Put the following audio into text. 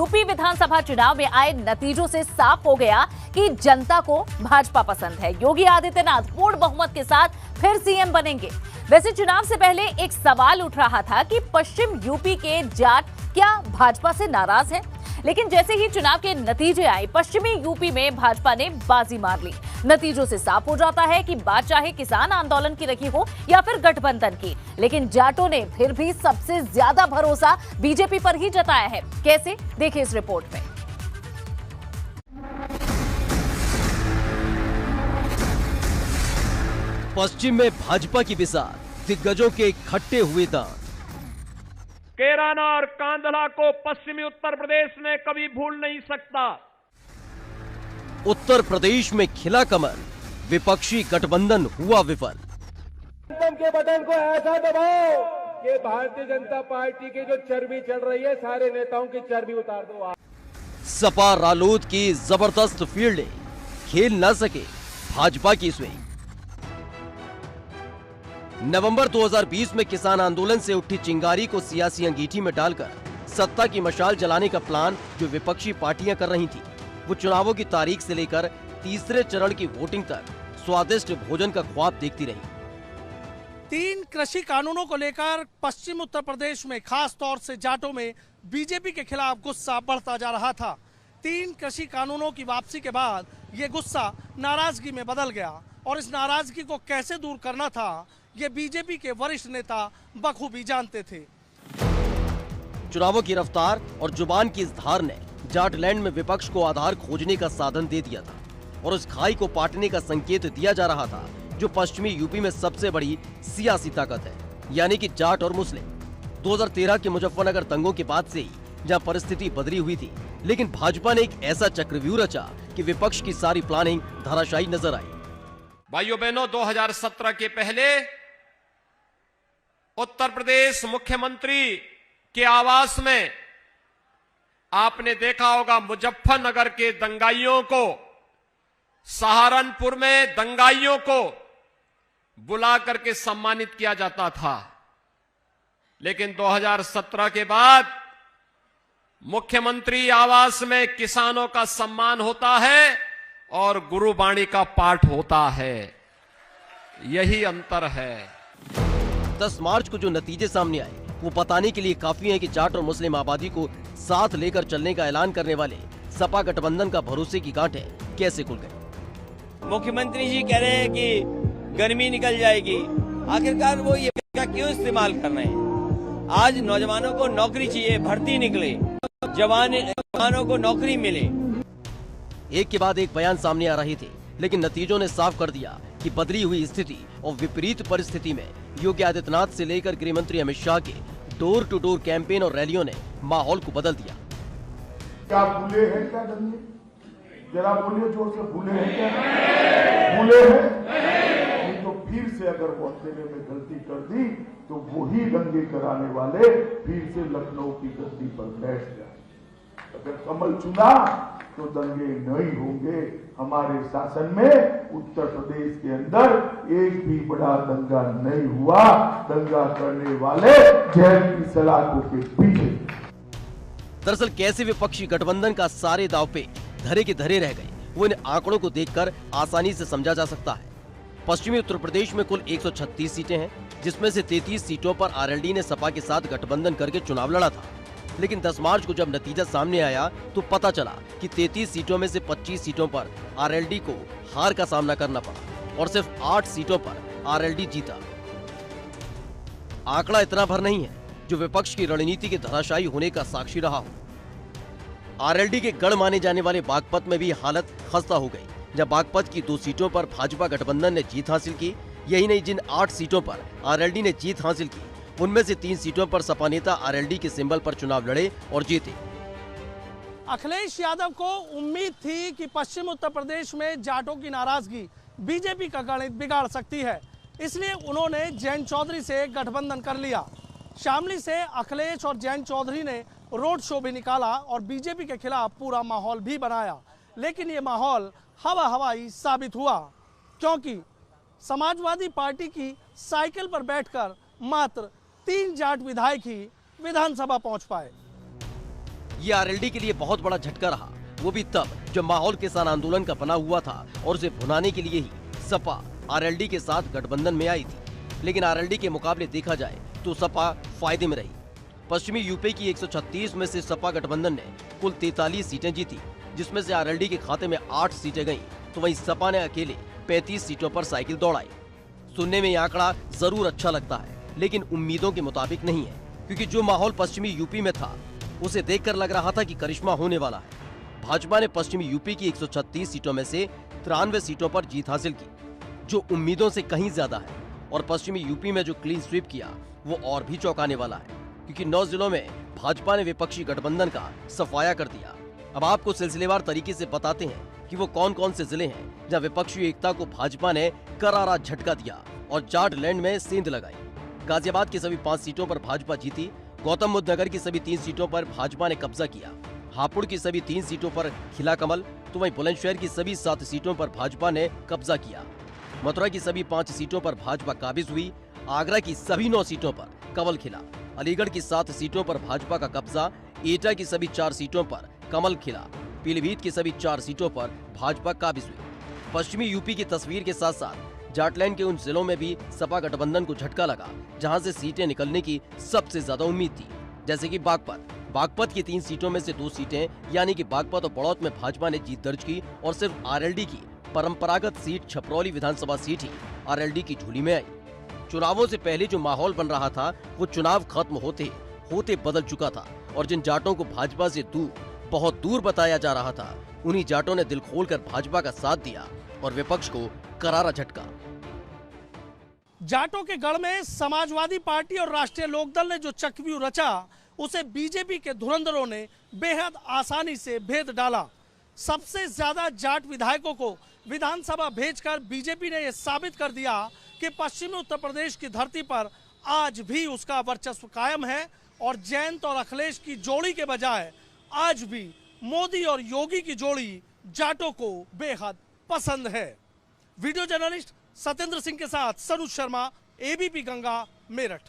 UP विधानसभा चुनाव में आए नतीजों से साफ हो गया कि जनता को भाजपा पसंद है। योगी आदित्यनाथ पूर्ण बहुमत के साथ फिर सीएम बनेंगे। वैसे चुनाव से पहले एक सवाल उठ रहा था कि पश्चिम यूपी के जाट क्या भाजपा से नाराज हैं? लेकिन जैसे ही चुनाव के नतीजे आए, पश्चिमी यूपी में भाजपा ने बाजी मार ली। नतीजों से साफ हो जाता है कि बात चाहे किसान आंदोलन की रखी हो या फिर गठबंधन की, लेकिन जाटों ने फिर भी सबसे ज्यादा भरोसा बीजेपी पर ही जताया है। कैसे, देखिए इस रिपोर्ट में। पश्चिम में भाजपा की बिसात, दिग्गजों के खट्टे हुए दांत। कैराना और कांधला को पश्चिमी उत्तर प्रदेश में कभी भूल नहीं सकता। उत्तर प्रदेश में खिला कमल, विपक्षी गठबंधन हुआ विफल। के बटन को ऐसा दबाओ कि भारतीय जनता पार्टी की जो चर्बी चल रही है, सारे नेताओं की चर्बी उतार दो आप। सपा रालोद की जबरदस्त फील्डिंग, खेल न सके भाजपा की स्विंग। नवंबर 2020 में किसान आंदोलन से उठी चिंगारी को सियासी अंगीठी में डालकर सत्ता की मशाल जलाने का प्लान जो विपक्षी पार्टियां कर रही थी, वो चुनावों की तारीख से लेकर तीसरे चरण की वोटिंग तक स्वादिष्ट भोजन का ख्वाब देखती रही। 3 कृषि कानूनों को लेकर पश्चिम उत्तर प्रदेश में खास तौर से जाटों में बीजेपी के खिलाफ गुस्सा बढ़ता जा रहा था। 3 कृषि कानूनों की वापसी के बाद ये गुस्सा नाराजगी में बदल गया और इस नाराजगी को कैसे दूर करना था, ये बीजेपी के वरिष्ठ नेता बखूबी जानते थे। चुनावों की रफ्तार और जुबान की इस धार ने जाटलैंड में विपक्ष को आधार खोजने का साधन दे दिया था और उस खाई को पाटने का संकेत दिया जा रहा था जो पश्चिमी यूपी में सबसे बड़ी सियासी ताकत है, यानी कि जाट और मुस्लिम। 2013 के मुजफ्फरनगर दंगों के बाद से ही जहां परिस्थिति बदली हुई थी, लेकिन भाजपा ने एक ऐसा चक्रव्यूह रचा कि विपक्ष की सारी प्लानिंग धराशायी नजर आई। भाइयों बहनों, 2017 के पहले उत्तर प्रदेश मुख्यमंत्री के आवास में आपने देखा होगा मुजफ्फरनगर के दंगाइयों को, सहारनपुर में दंगाइयों को बुला करके सम्मानित किया जाता था। लेकिन 2017 के बाद मुख्यमंत्री आवास में किसानों का सम्मान होता है और गुरुबाणी का पाठ होता है। यही अंतर है। 10 मार्च को जो नतीजे सामने आए वो बताने के लिए काफी है कि जाट और मुस्लिम आबादी को साथ लेकर चलने का ऐलान करने वाले सपा गठबंधन का भरोसे की गांठें कैसे खुल गई। मुख्यमंत्री जी कह रहे हैं कि गर्मी निकल जाएगी, आखिरकार वो ये क्यों इस्तेमाल कर रहे हैं? आज नौजवानों को नौकरी चाहिए, भर्ती निकले, जवानों को नौकरी मिले। एक के बाद एक बयान सामने आ रहे थे, लेकिन नतीजों ने साफ कर दिया कि बदली हुई स्थिति और विपरीत परिस्थिति में योगी आदित्यनाथ से लेकर गृह मंत्री अमित शाह के डोर टू डोर कैंपेन और रैलियों ने माहौल को बदल दिया। क्या भूले हैं क्या दंगे? जरा बोलिए जोर से, भूले हैं क्या? भूले हैं? नहीं तो फिर से अगर वो अकेले में गलती कर दी तो वही दंगे कराने वाले फिर से लखनऊ की गद्दी पर बैठ जाए। अगर कमल चुना तो दंगे नहीं होंगे। हमारे शासन में उत्तर प्रदेश के अंदर एक भी बड़ा दंगा नहीं हुआ। दंगा करने वाले जेल की सलाखों के पीछे। दरअसल कैसे विपक्षी गठबंधन का सारे दाव पे धरे के धरे रह गए, वो इन आंकड़ों को देखकर आसानी से समझा जा सकता है। पश्चिमी उत्तर प्रदेश में कुल 136 सीटें हैं, जिसमें से 33 सीटों पर आरएलडी ने सपा के साथ गठबंधन करके चुनाव लड़ा था। लेकिन 10 मार्च को जब नतीजा सामने आया तो पता चला कि 33 सीटों में से 25 सीटों पर आरएलडी को हार का सामना करना पड़ा और सिर्फ 8 सीटों पर आरएलडी जीता। आंकड़ा इतना भर नहीं है जो विपक्ष की रणनीति के धराशायी होने का साक्षी रहा हो। आरएलडी के गढ़ माने जाने वाले बागपत में भी हालत खस्ता हो गई, जब बागपत की 2 सीटों पर भाजपा गठबंधन ने जीत हासिल की। यही नहीं, जिन 8 सीटों पर आरएलडी ने जीत हासिल की, उनमें से 3 सीटों पर सपा नेता आरएलडी के सिंबल पर चुनाव लड़े और जीते। अखिलेश यादव को उम्मीद थी कि पश्चिम उत्तर प्रदेश में जाटों की नाराजगी बीजेपी का गणित बिगाड़ सकती है, इसलिए उन्होंने जयंत चौधरी से गठबंधन कर लिया। शामली से अखिलेश और जयंत चौधरी ने रोड शो भी निकाला और बीजेपी के खिलाफ पूरा माहौल भी बनाया। लेकिन ये माहौल हवाई साबित हुआ, क्योंकि समाजवादी पार्टी की साइकिल पर बैठकर मात्र 3 जाट विधायक ही विधानसभा पहुंच पाए। ये आरएलडी के लिए बहुत बड़ा झटका रहा, वो भी तब जब माहौल किसान आंदोलन का बना हुआ था और उसे भुनाने के लिए ही सपा आरएलडी के साथ गठबंधन में आई थी। लेकिन आरएलडी के मुकाबले देखा जाए तो सपा फायदे में रही। पश्चिमी यूपी की 136 में से सपा गठबंधन ने कुल 43 सीटें जीती, जिसमें से आरएलडी के खाते में 8 सीटें गईं, तो वहीं सपा ने अकेले 35 सीटों पर साइकिल दौड़ाई। सुनने में ये आंकड़ा जरूर अच्छा लगता है, लेकिन उम्मीदों के मुताबिक नहीं है, क्योंकि जो माहौल पश्चिमी यूपी में था उसे देखकर लग रहा था कि करिश्मा होने वाला है। भाजपा ने पश्चिमी यूपी की 136 सीटों में से 93 सीटों पर जीत हासिल की, जो उम्मीदों से कहीं ज्यादा है। और पश्चिमी यूपी में जो क्लीन स्वीप किया वो और भी चौंकाने वाला है, क्योंकि 9 जिलों में भाजपा ने विपक्षी गठबंधन का सफाया कर दिया। अब आपको सिलसिलेवार तरीके से बताते हैं कि वो कौन कौन से जिले हैं जहां विपक्षी एकता को भाजपा ने करारा झटका दिया और जाटलैंड में सेंध लगाई। गाजियाबाद की सभी 5 सीटों पर भाजपा जीती। गौतम बुद्ध नगर की सभी 3 सीटों पर भाजपा ने कब्जा किया। हापुड़ की सभी 3 सीटों पर खिला कमल, तो वहीं बुलंदशहर की सभी 7 सीटों पर भाजपा ने कब्जा किया। मथुरा की सभी 5 सीटों पर भाजपा काबिज हुई। आगरा की सभी 9 सीटों पर कमल खिला। अलीगढ़ की 7 सीटों पर भाजपा का कब्जा। एटा की सभी 4 सीटों पर कमल खिला। पीलीभीत की सभी 4 सीटों पर भाजपा काबिज हुई। पश्चिमी यूपी की तस्वीर के साथ साथ जाटलैंड के उन जिलों में भी सपा गठबंधन को झटका लगा जहां से सीटें निकलने की सबसे ज्यादा उम्मीद थी, जैसे कि बागपत की 3 सीटों में से 2 सीटें यानी कि बागपत और बड़ौत में भाजपा ने जीत दर्ज की और सिर्फ आरएलडी की परंपरागत सीट छपरौली विधानसभा सीट ही आरएलडी की झोली में आई। चुनावों से पहले जो माहौल बन रहा था वो चुनाव खत्म होते होते बदल चुका था और जिन जाटों को भाजपा से बहुत दूर बताया जा रहा था, उन्हीं जाटों ने दिल खोलकर भाजपा का साथ दिया और विपक्ष को करारा झटका। जाटों के गढ़ में समाजवादी पार्टी और राष्ट्रीय लोकदल ने जो चक्रव्यूह रचा, उसे बीजेपी के धुरंधरों ने बेहद आसानी से भेद डाला। सबसे ज्यादा जाट विधायकों को विधानसभा भेजकर बीजेपी ने यह साबित कर दिया कि पश्चिमी उत्तर प्रदेश की धरती पर आज भी उसका वर्चस्व कायम है और जयंत और अखिलेश की जोड़ी के बजाय आज भी मोदी और योगी की जोड़ी जाटों को बेहद पसंद है। वीडियो जर्नलिस्ट सत्येंद्र सिंह के साथ सनुज शर्मा, एबीपी गंगा, मेरठ।